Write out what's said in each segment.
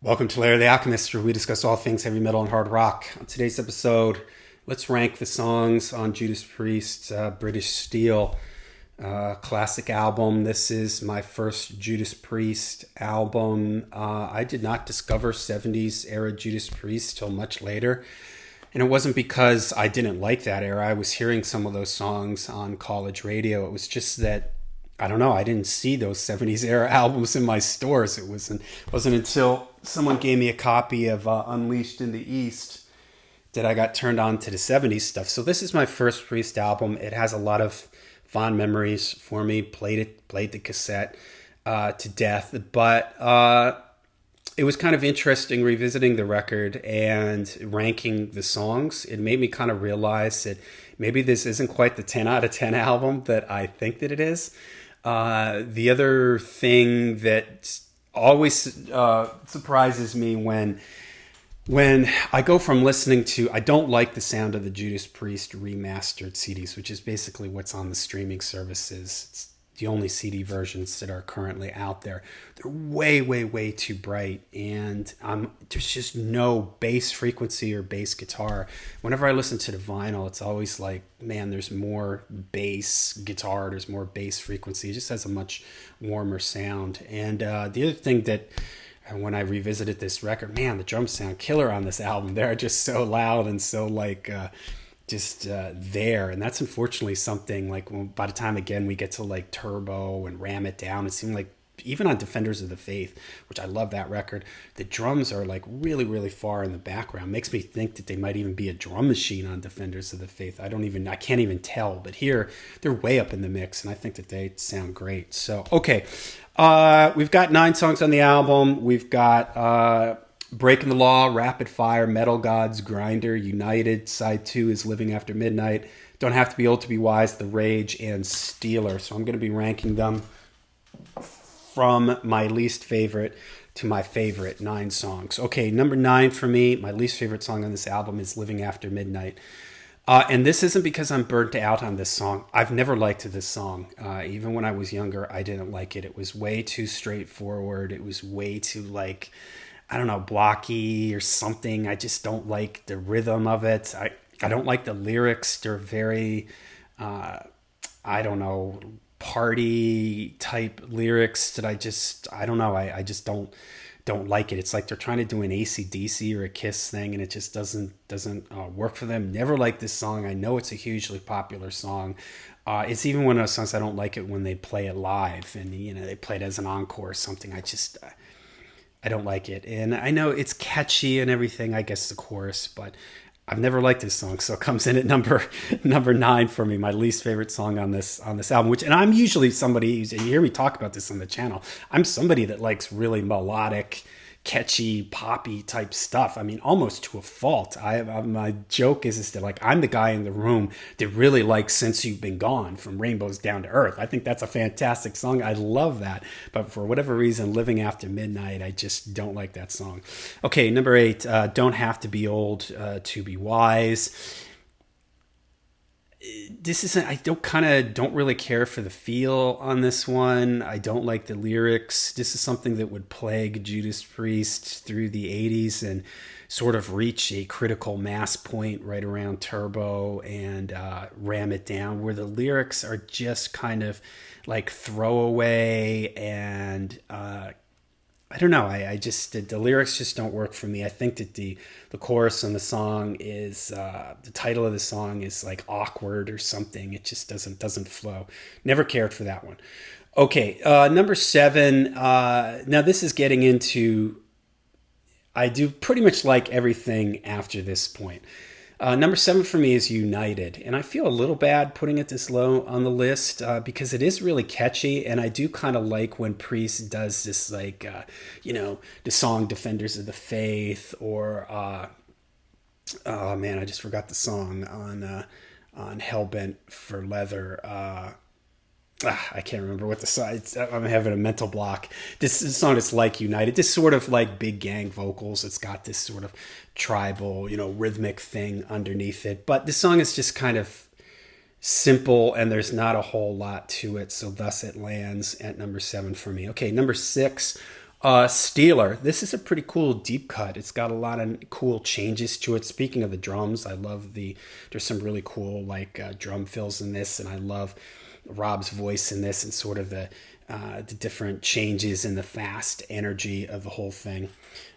Welcome to Larry the Alchemist, where we discuss all things heavy metal and hard rock. On today's episode, let's rank the songs on Judas Priest's British Steel classic album. This is my first Judas Priest album. I did not discover 70s era Judas Priest till much later. And it wasn't because I didn't like that era. I was hearing some of those songs on college radio. It was just that I don't know. I didn't see those 70s era albums in my stores. It wasn't until someone gave me a copy of Unleashed in the East that I got turned on to the 70s stuff. So this is my first Priest album. It has a lot of fond memories for me. Played the cassette to death. But it was kind of interesting revisiting the record and ranking the songs. It made me kind of realize that maybe this isn't quite the 10 out of 10 album that I think that it is. The other thing that always surprises me when I go from listening to, I don't like the sound of the Judas Priest remastered CDs, which is basically what's on the streaming services. It's the only CD versions that are currently out there. They're way too bright, and there's just no bass frequency or bass guitar. Whenever I listen to the vinyl, it's always like, man, there's more bass guitar, there's more bass frequency. It just has a much warmer sound. And the other thing that when I revisited this record, man, the drums sound killer on this album. They're just so loud and so there. And that's unfortunately something like by the time again we get to like Turbo and Ram It Down, it seemed like even on Defenders of the Faith, which I love that record, the drums are like really far in the background. Makes me think that they might even be a drum machine on Defenders of the Faith. I can't even tell, but here they're way up in the mix, and I think that they sound great. So okay, we've got 9 songs on the album. We've got Breaking the Law, Rapid Fire, Metal Gods, Grinder, United. Side 2 is Living After Midnight, Don't Have to Be Old to Be Wise, The Rage, and Stealer. So I'm going to be ranking them from my least favorite to my favorite 9 songs. Okay, number 9 for me, my least favorite song on this album is Living After Midnight. And this isn't because I'm burnt out on this song. I've never liked this song. Even when I was younger, I didn't like it. It was way too straightforward. It was way too I don't know, blocky or something. I just don't like the rhythm of it. I don't like the lyrics. They're very, I don't know, party type lyrics that I don't know. I just don't like it. It's like they're trying to do an AC/DC or a Kiss thing, and it just doesn't work for them. Never liked this song. I know it's a hugely popular song. It's even one of those songs I don't like it when they play it live and they play it as an encore or something. I don't like it. And I know it's catchy and everything, I guess the chorus, but I've never liked this song. So it comes in at number 9 for me, my least favorite song on this album, and I'm usually somebody and you hear me talk about this on the channel. I'm somebody that likes really melodic, catchy, poppy type stuff. I mean, almost to a fault. My joke is that like I'm the guy in the room that really likes Since You've Been Gone from Rainbows Down to Earth. I think that's a fantastic song. I love that. But for whatever reason, Living After Midnight, I just don't like that song. Okay, number 8, Don't Have to Be Old to Be Wise. This isn't, I don't really care for the feel on this one. I don't like the lyrics. This is something that would plague Judas Priest through the 80s and sort of reach a critical mass point right around Turbo and Ram It Down, where the lyrics are just kind of like throwaway and I don't know. I just the lyrics just don't work for me. I think that the chorus on the song is the title of the song is like awkward or something. It just doesn't flow. Never cared for that one. Okay, number 7. Now this is getting into. I do pretty much like everything after this point. Number 7 for me is United, and I feel a little bad putting it this low on the list because it is really catchy, and I do kind of like when Priest does this, the song Defenders of the Faith, or oh man, I just forgot the song on Hellbent for Leather. I can't remember what the song. I'm having a mental block. This song is like United. This sort of like big gang vocals. It's got this sort of tribal, rhythmic thing underneath it. But the song is just kind of simple, and there's not a whole lot to it. So thus it lands at number 7 for me. Okay, number 6. Steeler. This is a pretty cool deep cut. It's got a lot of cool changes to it. Speaking of the drums, I love there's some really cool like drum fills in this, and I love Rob's voice in this and sort of the different changes in the fast energy of the whole thing.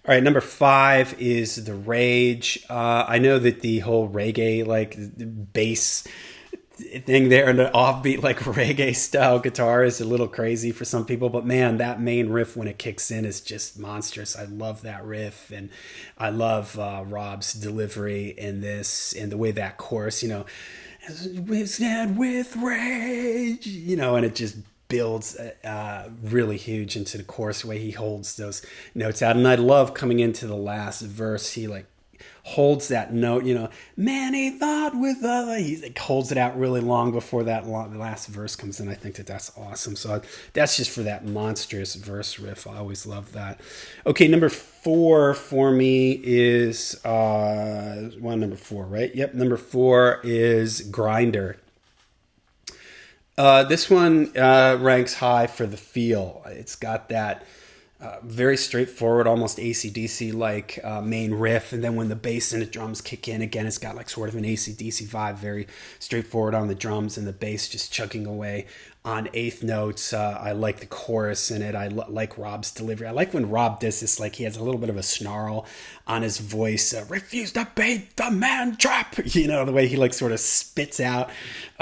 All right, number 5 is The Rage. I know that the whole reggae, like the bass thing there and the offbeat, like reggae style guitar is a little crazy for some people, but man, that main riff when it kicks in is just monstrous. I love that riff, and I love Rob's delivery in this and the way that chorus, we stand with rage, and it just builds really huge into the chorus, the way he holds those notes out. And I love coming into the last verse, he like holds that note, many thought with other, he like holds it out really long before that last verse comes in. I think that's awesome. So that's just for that monstrous verse riff. I always love that. Okay, number 4 for me is number 4, right? Yep, number 4 is Grinder. This one ranks high for the feel. It's got that very straightforward, almost AC/DC like main riff, and then when the bass and the drums kick in again, it's got like sort of an AC/DC vibe, very straightforward on the drums and the bass just chugging away on eighth notes. I like the chorus in it. I like Rob's delivery. I like when Rob does this, like he has a little bit of a snarl on his voice. Refuse to bait the man trap. The way he like sort of spits out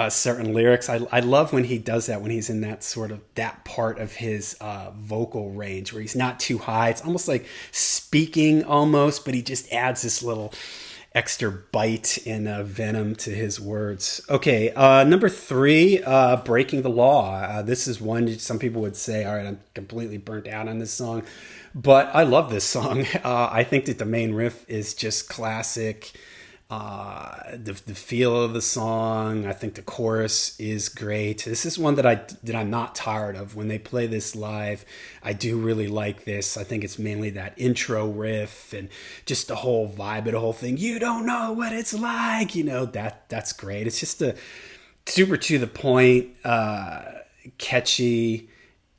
certain lyrics. I love when he does that, when he's in that sort of that part of his vocal range where he's not too high. It's almost like speaking almost, but he just adds this little extra bite and venom to his words. Okay, number 3, Breaking the Law. This is one some people would say, all right, I'm completely burnt out on this song, but I love this song. I think that the main riff is just classic. The feel of the song, I think the chorus is great. This is one that I'm not tired of. When they play this live, I do really like this. I think it's mainly that intro riff and just the whole vibe of the whole thing. You don't know what it's like, that's great. It's just a super to the point, catchy,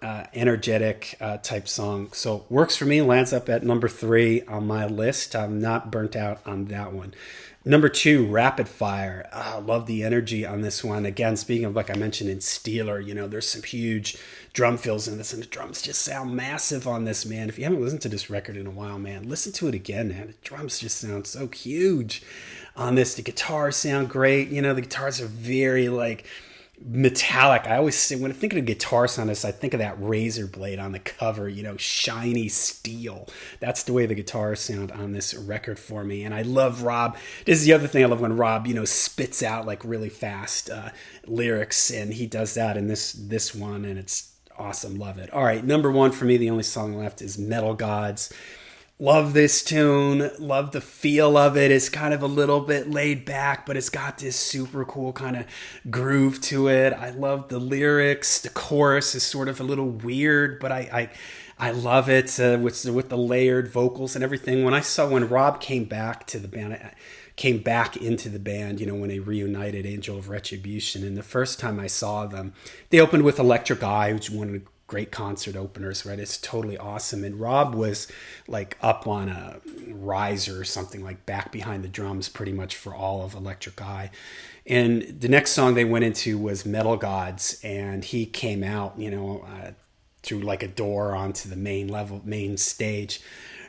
energetic type song. So works for me, lands up at number 3 on my list. I'm not burnt out on that one. Number 2, Rapid Fire. Love the energy on this one. Again, speaking of, like I mentioned in Steeler, there's some huge drum fills in this, and the drums just sound massive on this, man. If you haven't listened to this record in a while, man, listen to it again, man. The drums just sound so huge on this. The guitars sound great. The guitars are very, like, metallic. I always say, when I think of a guitar sound, I think of that razor blade on the cover, shiny steel. That's the way the guitars sound on this record for me. And I love Rob. This is the other thing I love, when Rob, spits out like really fast lyrics, and he does that in this one, and it's awesome. Love it. All right, number 1 for me, the only song left, is Metal Gods. Love this tune. Love the feel of it. It's kind of a little bit laid back, but it's got this super cool kind of groove to it. I love the lyrics. The chorus is sort of a little weird, but I love it with the layered vocals and everything. When Rob came back to the band, came back into the band, when they reunited Angel of Retribution, and the first time I saw them, they opened with Electric Eye, which one of the great concert openers, right? It's totally awesome. And Rob was like up on a riser or something, like back behind the drums pretty much for all of Electric Eye. And the next song they went into was Metal Gods, and he came out, through like a door onto the main stage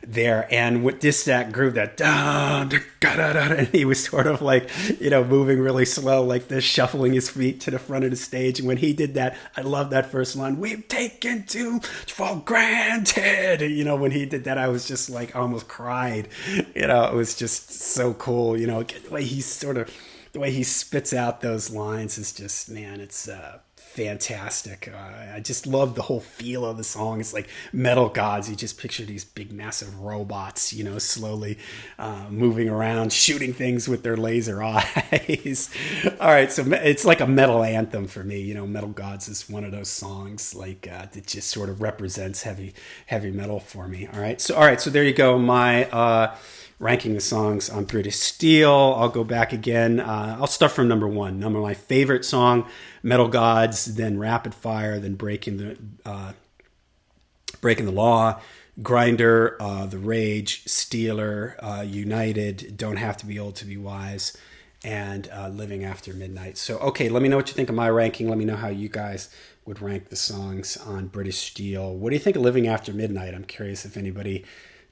there, and with that groove, that da, da, da, da, da, and he was sort of like, moving really slow like this, shuffling his feet to the front of the stage. And when he did that, I love that first line, "We've taken too much for granted." When he did that, I was just like, I almost cried. It was just so cool. The way he spits out those lines is just, man, it's fantastic. I just love the whole feel of the song. It's like Metal Gods. You just picture these big, massive robots, slowly moving around, shooting things with their laser eyes. All right, so it's like a metal anthem for me. Metal Gods is one of those songs like that just sort of represents heavy metal for me. All right, so there you go. My ranking the songs on British Steel. I'll go back again. I'll start from number 1. My favorite song, Metal Gods, then Rapid Fire, then Breaking the Law, Grinder, The Rage, Steeler, United, Don't Have to Be Old to Be Wise, and Living After Midnight. So, okay, let me know what you think of my ranking. Let me know how you guys would rank the songs on British Steel. What do you think of Living After Midnight? I'm curious if anybody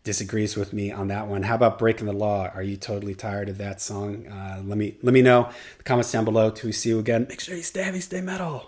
disagrees with me on that one. How about Breaking the Law? Are you totally tired of that song? Let me know. The comments down below. Till we see you again. Make sure you stay heavy, stay metal.